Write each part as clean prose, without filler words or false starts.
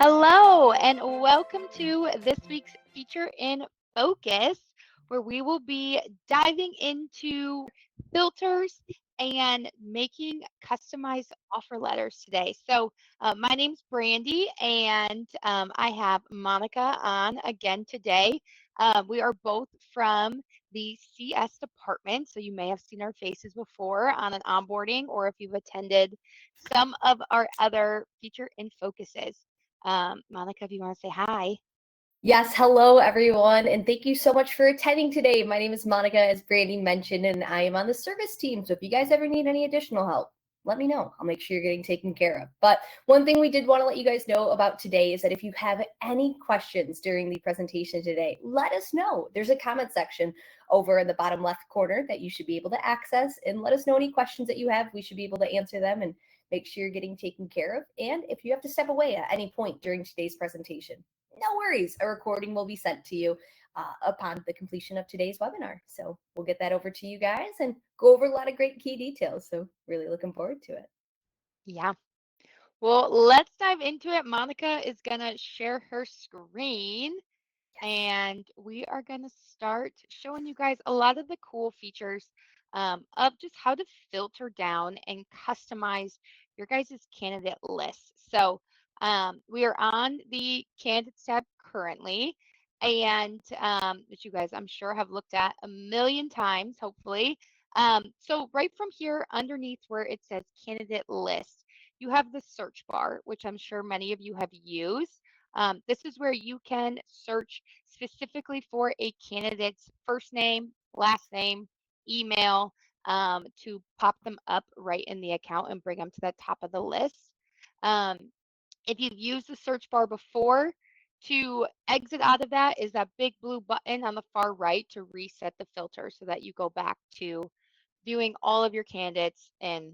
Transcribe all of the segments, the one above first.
Hello, and welcome to this week's Feature in Focus, where we will be diving into filters and making customized offer letters today. My name's Brandy, and I have Monica on again today. We are both from the CS department, so you may have seen our faces before on an onboarding or if you've attended some of our other Feature in Focuses. Monica, if you want to say hi. Yes, hello everyone, and thank you so much for attending today. My name is Monica, as Brandy mentioned, and I am on the service team. So if you guys ever need any additional help, let me know. I'll make sure you're getting taken care of. But one thing we did want to let you guys know about today is that if you have any questions during the presentation today, let us know. There's a comment section over in the bottom left corner that you should be able to access, and let us know any questions that you have. We should be able to answer them and make sure you're getting taken care of. And if you have to step away at any point during today's presentation, no worries. A recording will be sent to you upon the completion of today's webinar. So we'll get that over to you guys and go over a lot of great key details. So really looking forward to it. Yeah. Well, let's dive into it. Monica is going to share her screen Yes. and we are going to start showing you guys a lot of the cool features of just how to filter down and customize your guys' candidate list. We are on the candidates tab currently, and which you guys, I'm sure, have looked at a million times, hopefully. So, right from here, underneath where it says candidate list, you have the search bar, which I'm sure many of you have used. This is where you can search specifically for a candidate's first name, last name, email to pop them up right in the account and bring them to the top of the list. Um, if you've used the search bar before, to exit out of that is that big blue button on the far right to reset the filter so that you go back to viewing all of your candidates in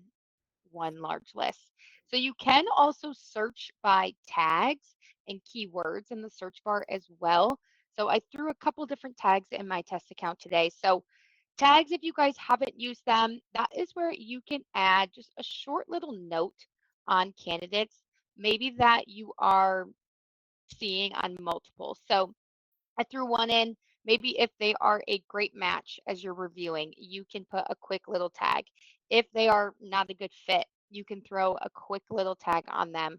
one large list. So you can also search by tags and keywords in the search bar as well. So I threw a couple different tags in my test account today. So tags, if you guys haven't used them, that is where you can add just a short little note on candidates, maybe that you are seeing on multiple. So I threw one in. Maybe if they are a great match as you're reviewing, you can put a quick little tag. If they are not a good fit, you can throw a quick little tag on them.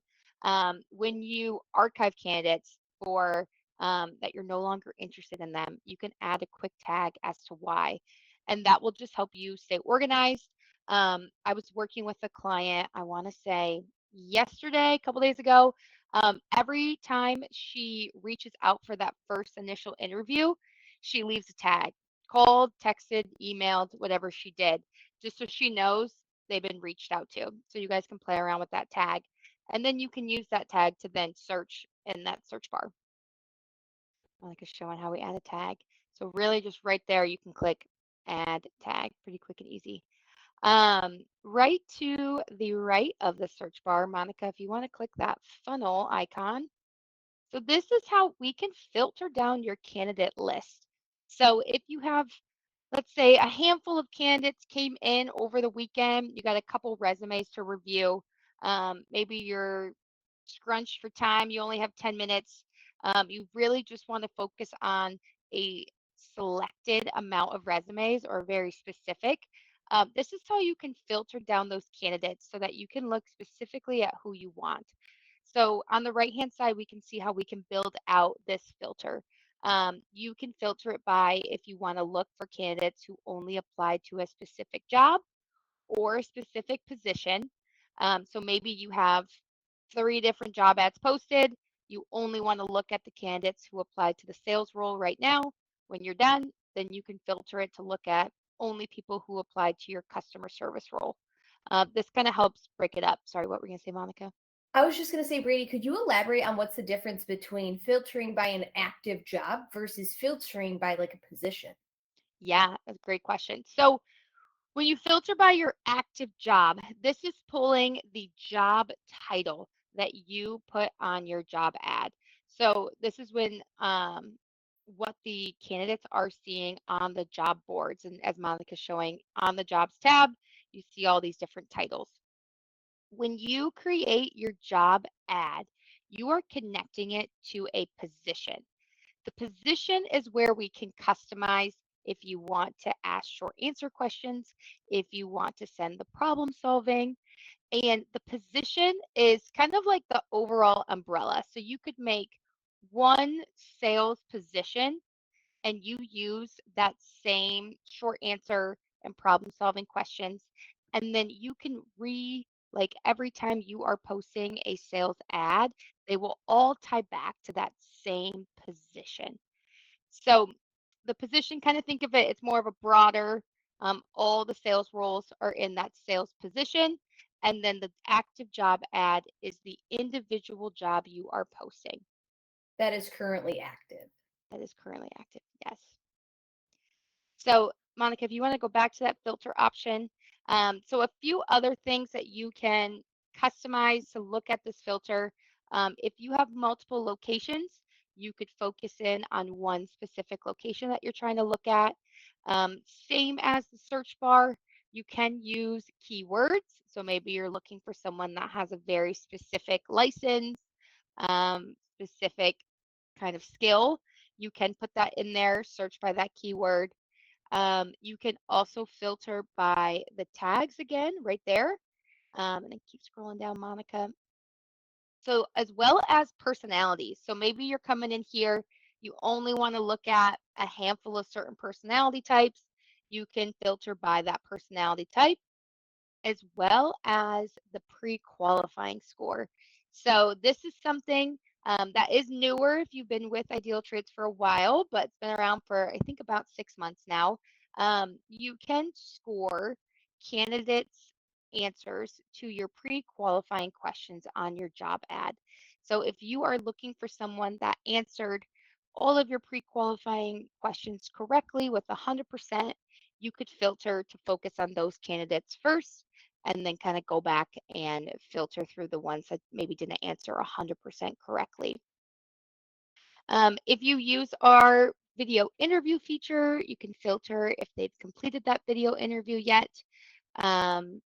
When you archive candidates for that you're no longer interested in them, you can add a quick tag as to why. And that will just help you stay organized. I was working with a client, I want to say yesterday, a couple days ago, every time she reaches out for that first initial interview, she leaves a tag, called, texted, emailed, whatever she did, just so she knows they've been reached out to. So you guys can play around with that tag. And then you can use that tag to then search in that search bar. Like is showing how we add a tag. So really just right there, you can click add tag, pretty quick and easy. Right to the right of the search bar, Monica, if you want to click that funnel icon. So this is how we can filter down your candidate list. So if you have, let's say, a handful of candidates came in over the weekend, you got a couple resumes to review. Maybe you're scrunched for time, you only have 10 minutes. You really just want to focus on a selected amount of resumes or very specific. This is how you can filter down those candidates so that you can look specifically at who you want. So on the right-hand side, we can see how we can build out this filter. You can filter it by if you want to look for candidates who only applied to a specific job or a specific position. So maybe you have 3 different job ads posted. You only want to look at the candidates who applied to the sales role right now. When you're done, then you can filter it to look at only people who applied to your customer service role. This kind of helps break it up. Sorry, what were you going to say, Monica? I was just going to say, Brady, could you elaborate on what's the difference between filtering by an active job versus filtering by like a position? Yeah, that's a great question. So when you filter by your active job, this is pulling the job title that you put on your job ad. So this is when what the candidates are seeing on the job boards. And as Monica's showing on the jobs tab, you see all these different titles. When you create your job ad, you are connecting it to a position. The position is where we can customize if you want to ask short answer questions, if you want to send the problem solving. And the position is kind of like the overall umbrella. So you could make one sales position and you use that same short answer and problem solving questions. And then you can like every time you are posting a sales ad, they will all tie back to that same position. So the position, kind of think of it, it's more of a broader, all the sales roles are in that sales position. And then the active job ad is the individual job you are posting That is currently active. that is currently active. Yes. So, Monica, if you want to go back to that filter option, so a few other things that you can customize to look at this filter. If you have multiple locations, you could focus in on one specific location that you're trying to look at. Same as the search bar, you can use keywords. So maybe you're looking for someone that has a very specific license, specific kind of skill. You can put that in there, search by that keyword. You can also filter by the tags again right there. And then keep scrolling down, Monica. So as well as personalities. So maybe you're coming in here, you only want to look at a handful of certain personality types. You can filter by that personality type as well as the pre-qualifying score. So this is something that is newer if you've been with Ideal Trades for a while, but it's been around for I think about 6 months now. You can score candidates' answers to your pre-qualifying questions on your job ad. So if you are looking for someone that answered all of your pre-qualifying questions correctly with 100%, you could filter to focus on those candidates first and then kind of go back and filter through the ones that maybe didn't answer 100% correctly. If you use our video interview feature, you can filter if they've completed that video interview yet. Um,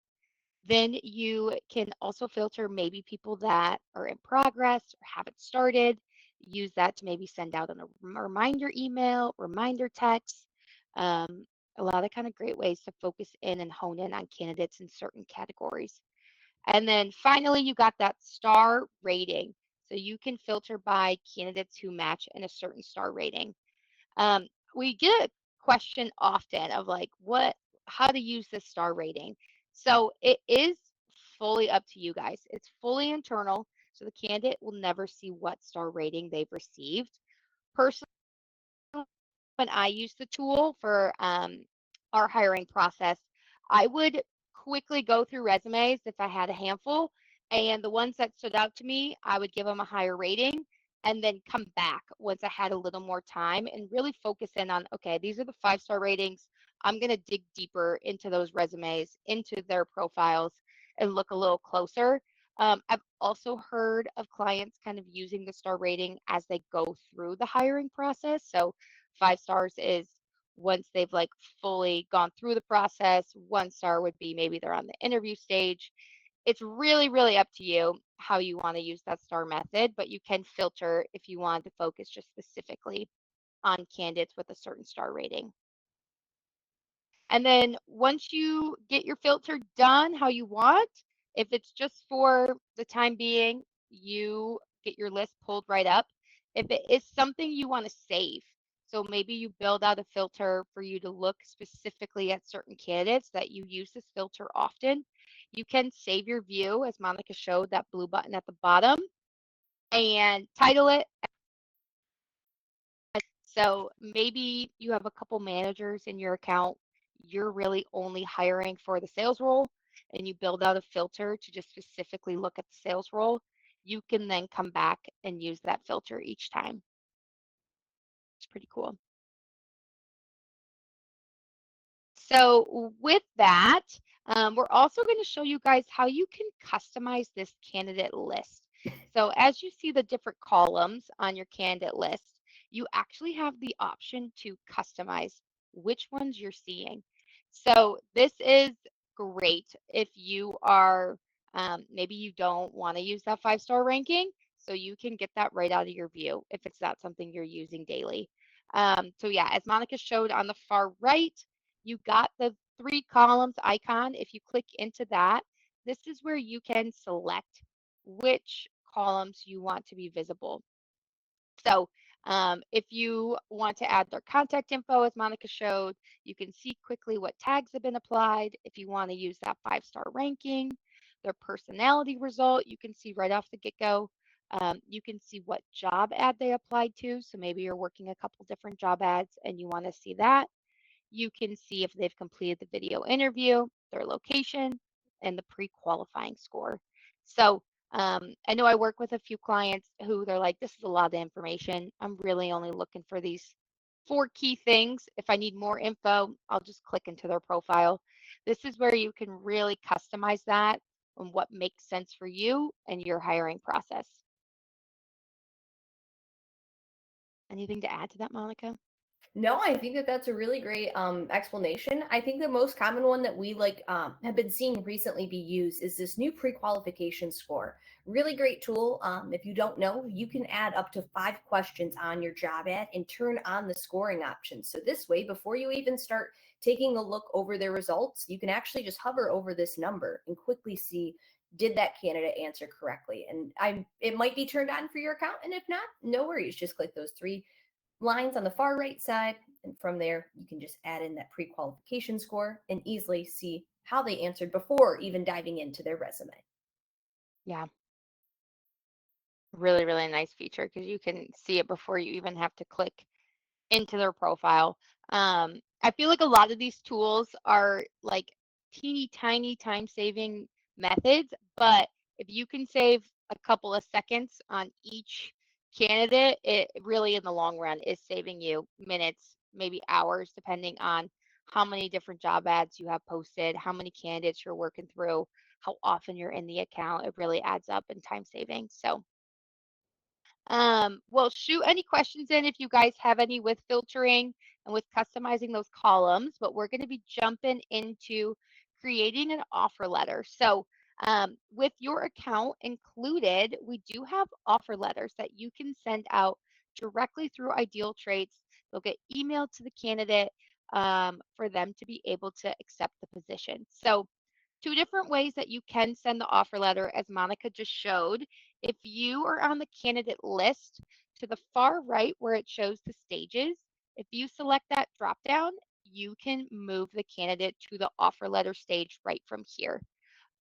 then you can also filter maybe people that are in progress or haven't started. Use that to maybe send out a reminder email, reminder text. Um, a lot of kind of great ways to focus in and hone in on candidates in certain categories. And then finally, you got that star rating. So you can filter by candidates who match in a certain star rating. Um, we get a question often of like, how to use this star rating. So it is fully up to you guys. It's fully internal. So the candidate will never see what star rating they've received. Personally, when I use the tool for our hiring process, I would quickly go through resumes if I had a handful, and the ones that stood out to me, I would give them a higher rating and then come back once I had a little more time and really focus in on, okay, these are the 5-star ratings. I'm going to dig deeper into those resumes, into their profiles, and look a little closer. I've also heard of clients kind of using the star rating as they go through the hiring process. So 5 stars is once they've like fully gone through the process. 1 star would be maybe they're on the interview stage. It's really, really up to you how you want to use that star method, but you can filter if you want to focus just specifically on candidates with a certain star rating. And then once you get your filter done how you want, if it's just for the time being, you get your list pulled right up. If it is something you want to save, so maybe you build out a filter for you to look specifically at certain candidates that you use this filter often, you can save your view, as Monica showed, that blue button at the bottom, and title it. So maybe you have a couple managers in your account. You're really only hiring for the sales role, and you build out a filter to just specifically look at the sales role. You can then come back and use that filter each time. It's pretty cool. So with that, we're also going to show you guys how you can customize this candidate list. So as you see the different columns on your candidate list, you actually have the option to customize which ones you're seeing. So this is great if you are, maybe you don't want to use that 5-star ranking. So you can get that right out of your view if it's not something you're using daily. So yeah, as Monica showed on the far right, you got the three columns icon. If you click into that, this is where you can select which columns you want to be visible. So if you want to add their contact info, as Monica showed, you can see quickly what tags have been applied. If you want to use that 5-star ranking, their personality result, you can see right off the get-go. You can see what job ad they applied to. So maybe you're working a couple different job ads and you want to see that. You can see if they've completed the video interview, their location, and the pre-qualifying score. So I know I work with a few clients who they're like, this is a lot of information. I'm really only looking for these 4 key things. If I need more info, I'll just click into their profile. This is where you can really customize that and what makes sense for you and your hiring process. Anything to add to that, Monica? No, I think that that's a really great explanation. I think the most common one that we have been seeing recently be used is this new pre-qualification score. Really great tool. If you don't know, you can add up to 5 questions on your job ad and turn on the scoring options. So this way, before you even start taking a look over their results, you can actually just hover over this number and quickly see, did that candidate answer correctly? And it might be turned on for your account, and if not, no worries. Just click those 3 lines on the far right side. And from there, you can just add in that pre-qualification score and easily see how they answered before even diving into their resume. Yeah, really, really nice feature because you can see it before you even have to click into their profile. I feel like a lot of these tools are like teeny tiny time saving methods, but if you can save a couple of seconds on each candidate, it really in the long run is saving you minutes, maybe hours, depending on how many different job ads you have posted, how many candidates you're working through, how often you're in the account. It really adds up in time saving. So well, shoot any questions in if you guys have any with filtering and with customizing those columns, but we're going to be jumping into creating an offer letter. So, with your account included, we do have offer letters that you can send out directly through Ideal Traits. They'll get emailed to the candidate for them to be able to accept the position. So, 2 different ways that you can send the offer letter, as Monica just showed. If you are on the candidate list to the far right where it shows the stages, if you select that drop down, you can move the candidate to the offer letter stage right from here.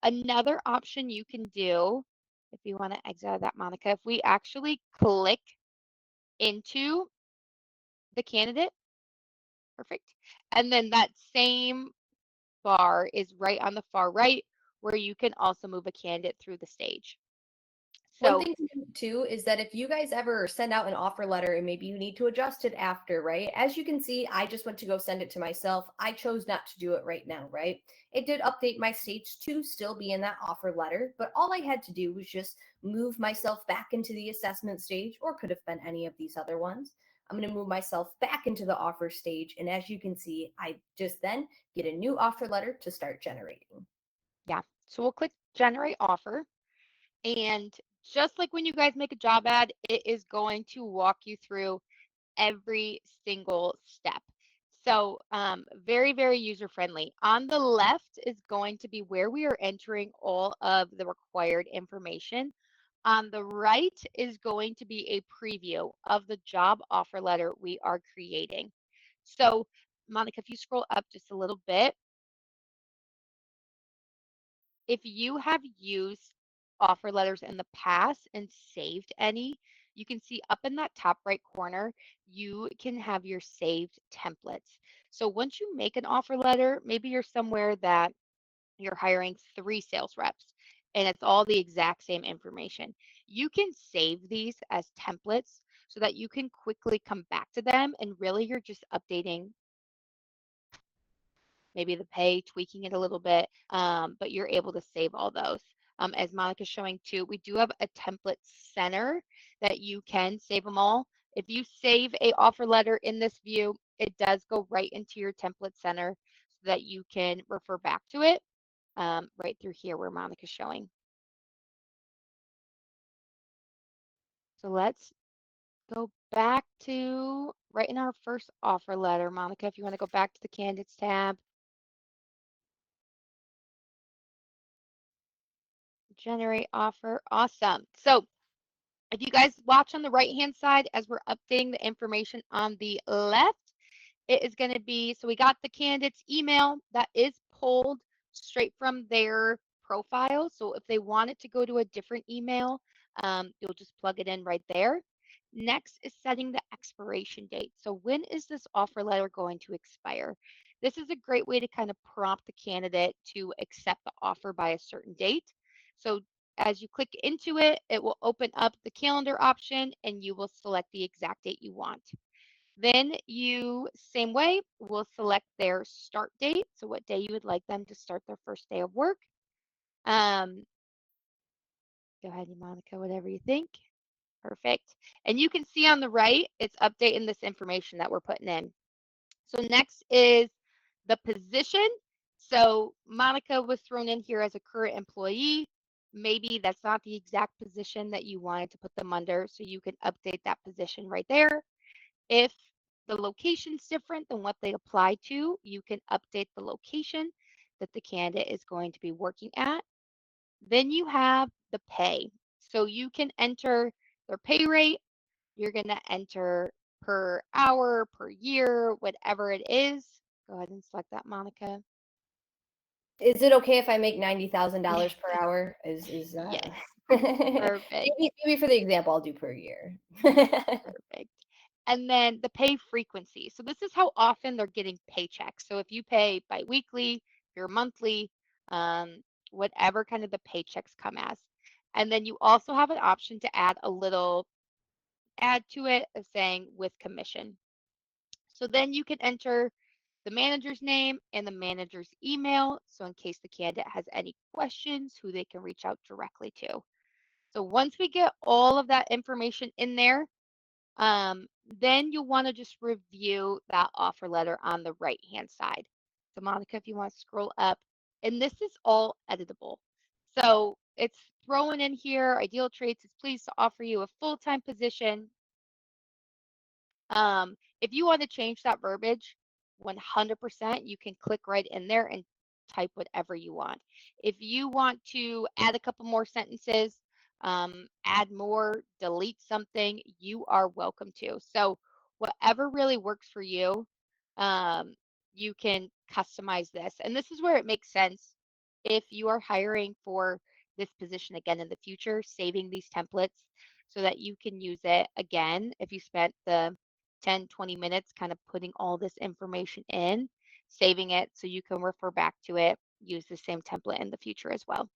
Another option you can do, if you want to exit out of that, Monica, if we actually click into the candidate, perfect. And then that same bar is right on the far right where you can also move a candidate through the stage. One So thing to note too is that if you guys ever send out an offer letter and maybe you need to adjust it after, right? As you can see, I just went to go send it to myself. I chose not to do it right now, right? It did update my stage to still be in that offer letter, but all I had to do was just move myself back into the assessment stage, or could have been any of these other ones. I'm going to move myself back into the offer stage. And as you can see, I just then get a new offer letter to start generating. yeah, so we'll click generate offer. And just like when you guys make a job ad, it is going to walk you through every single step. So very, very user friendly. On the left is going to be where we are entering all of the required information. On the right is going to be a preview of the job offer letter we are creating. So Monica, if you scroll up just a little bit, if you have used offer letters in the past and saved any, you can see up in that top right corner, you can have your saved templates. So once you make an offer letter, maybe you're somewhere that you're hiring 3 sales reps and it's all the exact same information. You can save these as templates so that you can quickly come back to them and really you're just updating maybe the pay, tweaking it a little bit, but you're able to save all those. As Monica's showing too, we do have a template center that you can save them all. If you save a offer letter in this view, it does go right into your template center so that you can refer back to it right through here where Monica's showing. So let's go back to right in our first offer letter. Monica, if you want to go back to the candidates tab, generate offer. Awesome. So if you guys watch on the right-hand side as we're updating the information on the left, it is going to be, so we got the candidate's email that is pulled straight from their profile. So if they want it to go to a different email, you'll just plug it in right there. Next is setting the expiration date. So when is this offer letter going to expire? This is a great way to kind of prompt the candidate to accept the offer by a certain date. So as you click into it, it will open up the calendar option and you will select the exact date you want. Then you, same way, will select their start date. So what day you would like them to start their first day of work. Um, Go ahead, Monica, whatever you think. Perfect. And you can see on the right, it's updating this information that we're putting in. So next is the position. So Monica was thrown in here as a current employee. Maybe that's not the exact position that you wanted to put them under. So you can update that position right there. If the location's different than what they apply to, you can update the location that the candidate is going to be working at. Then you have the pay. So you can enter their pay rate. You're going to enter per hour, per year, whatever it is. Go ahead and select that, Monica. Is it okay if I make $90,000 per hour? Is that Yes, perfect, maybe for the example, I'll do per year. perfect. And then the pay frequency. So this is how often they're getting paychecks. So if you pay biweekly, if you're monthly, um, whatever kind of the paychecks come as. And then you also have an option to add a little add to it of saying with commission. So then you can enter the manager's name and the manager's email. So in case the candidate has any questions, who they can reach out directly to. So once we get all of that information in there, then you'll want to just review that offer letter on the right hand side. So Monica, if you want to scroll up, and this is all editable. So it's throwing in here, Ideal Traits is pleased to offer you a full-time position. If you want to change that verbiage 100%, you can click right in there and type whatever you want. If you want to add a couple more sentences, add more, delete something, you are welcome to. So, whatever really works for you, um, you can customize this. And this is where it makes sense if you are hiring for this position again in the future, saving these templates so that you can use it again if you spent the 10, 20 minutes kind of putting all this information in, saving it so you can refer back to it, use the same template in the future as well.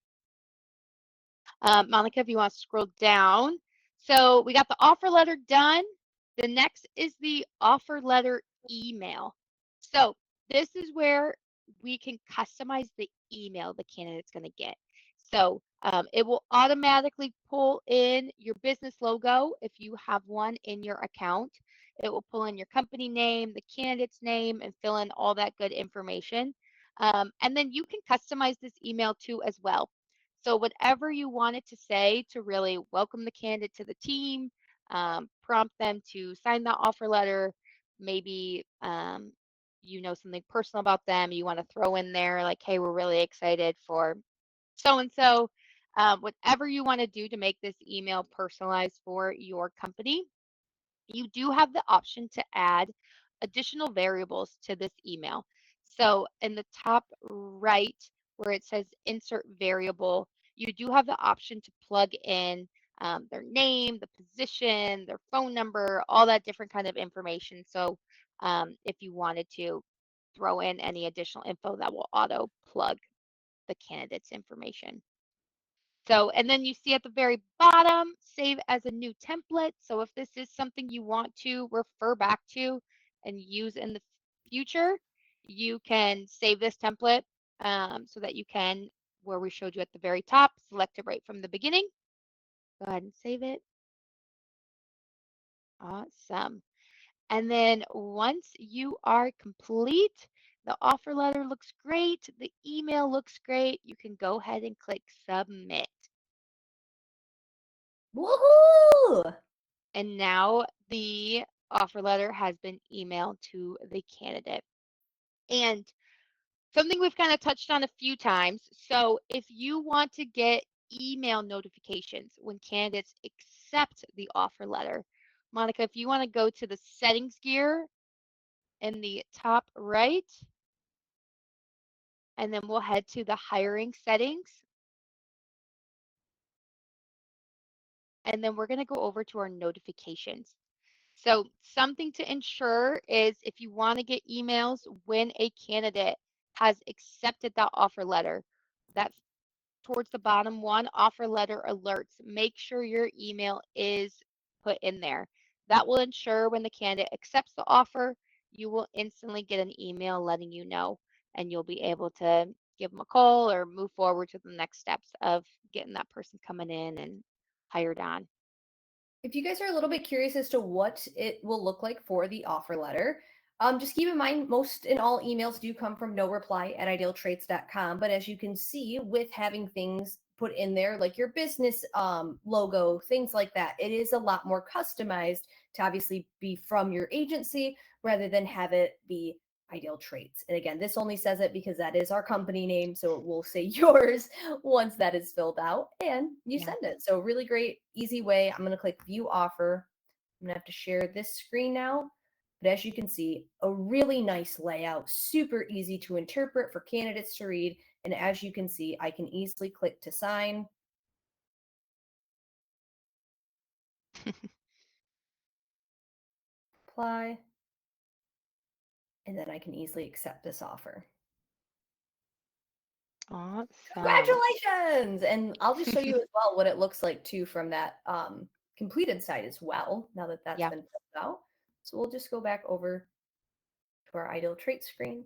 Monica, if you want to scroll down. So we got the offer letter done. The next is the offer letter email. So this is where we can customize the email the candidate's going to get. So it will automatically pull in your business logo if you have one in your account. It will pull in your company name, the candidate's name, and fill in all that good information. And then you can customize this email too as well. So whatever you want it to say to really welcome the candidate to the team, prompt them to sign that offer letter, maybe you know something personal about them, you want to throw in there like, hey, we're really excited for so and so. Whatever you want to do to make this email personalized for your company, you do have the option to add additional variables to this email. So in the top right, where it says insert variable, you do have the option to plug in their name, the position, their phone number, all that different kind of information. So if you wanted to throw in any additional info, that will auto plug the candidate's information. So, and then you see at the very bottom, save as a new template. So if this is something you want to refer back to and use in the future, you can save this template so that you can, where we showed you at the very top, select it right from the beginning. Go ahead and save it. Awesome. And then once you are complete, the offer letter looks great, the email looks great, you can go ahead and click submit. Woohoo! and now the offer letter has been emailed to the candidate. And something we've kind of touched on a few times. So if you want to get email notifications when candidates accept the offer letter, Monica, if you want to go to the settings gear in the top right, and then we'll head to the hiring settings. And then we're going to go over to our notifications. So something to ensure is if you want to get emails when a candidate has accepted that offer letter, that's towards the bottom one, offer letter alerts. Make sure your email is put in there. That will ensure when the candidate accepts the offer, you will instantly get an email letting you know, and you'll be able to give them a call or move forward to the next steps of getting that person coming in and hired on. If you guys are a little bit curious as to what it will look like for the offer letter, just keep in mind most and all emails do come from no reply at idealtraits.com. But as you can see, with having things put in there like your business logo, things like that, it is a lot more customized to obviously be from your agency rather than have it be Ideal Traits. And again, this only says it because that is our company name. So it will say yours once that is filled out and you Yeah. send it. So really great, easy way. I'm going to click view offer. I'm going to have to share this screen now. But as you can see, a really nice layout, super easy to interpret for candidates to read. And as you can see, I can easily click to sign. Apply. And then I can easily accept this offer. Awesome. Congratulations! And I'll just show you as well what it looks like too from that completed site as well, now that that's Yeah. been filled out. So we'll just go back over to our Ideal Trait screen.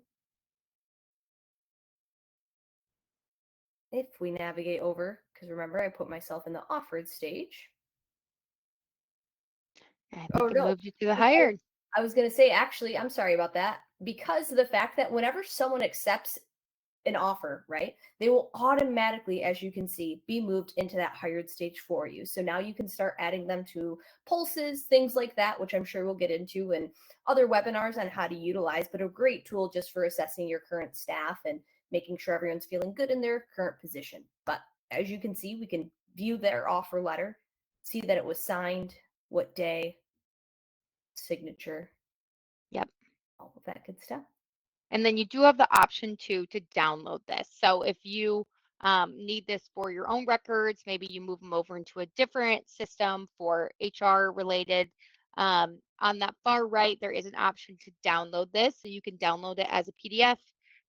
If we navigate over, because remember I put myself in the offered stage. I Oh think it no, moved you to the hired. I was going to say, actually, I'm sorry about that. Because of the fact that whenever someone accepts an offer, right, they will automatically, as you can see, be moved into that hired stage for you. So now you can start adding them to pulses, things like that, which I'm sure we'll get into in other webinars on how to utilize, but a great tool just for assessing your current staff and making sure everyone's feeling good in their current position. But as you can see, we can view their offer letter, see that it was signed, what day, signature, Yep. all of that good stuff. And then you do have the option to download this. So if you need this for your own records, maybe you move them over into a different system for HR related. On that far right, there is an option to download this. So you can download it as a PDF,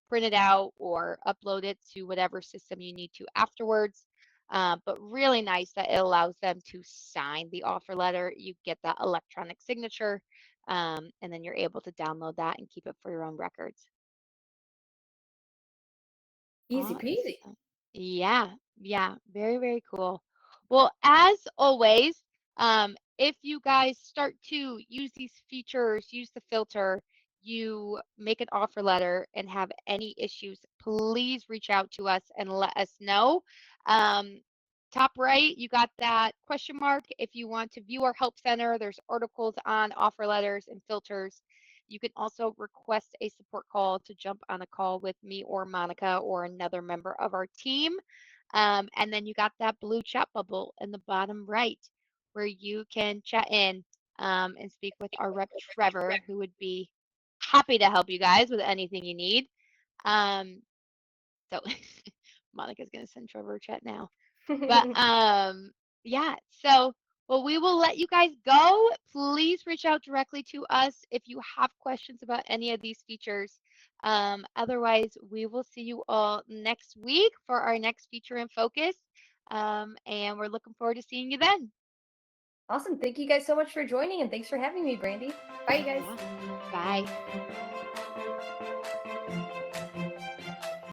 print it out, or upload it to whatever system you need to afterwards. But really nice that it allows them to sign the offer letter. You get that electronic signature, and then you're able to download that and keep it for your own records. Easy peasy. Awesome. Yeah, yeah, very, very cool. Well, as always, if you guys start to use these features, use the filter, you make an offer letter and have any issues, please reach out to us and let us know. Um, top right, you got that question mark. If you want to view our help center, there's articles on offer letters and filters. You can also request a support call to jump on a call with me or Monica or another member of our team. And then you got that blue chat bubble in the bottom right where you can chat in and speak with our rep Trevor, who would be happy to help you guys with anything you need. Um, so Monica's going to send Trevor a chat now. But yeah, so well, we will let you guys go. Please reach out directly to us if you have questions about any of these features. Otherwise, we will see you all next week for our next feature in focus. And we're looking forward to seeing you then. Awesome. Thank you guys so much for joining and thanks for having me, Brandy. Bye, you guys. Yeah. Bye.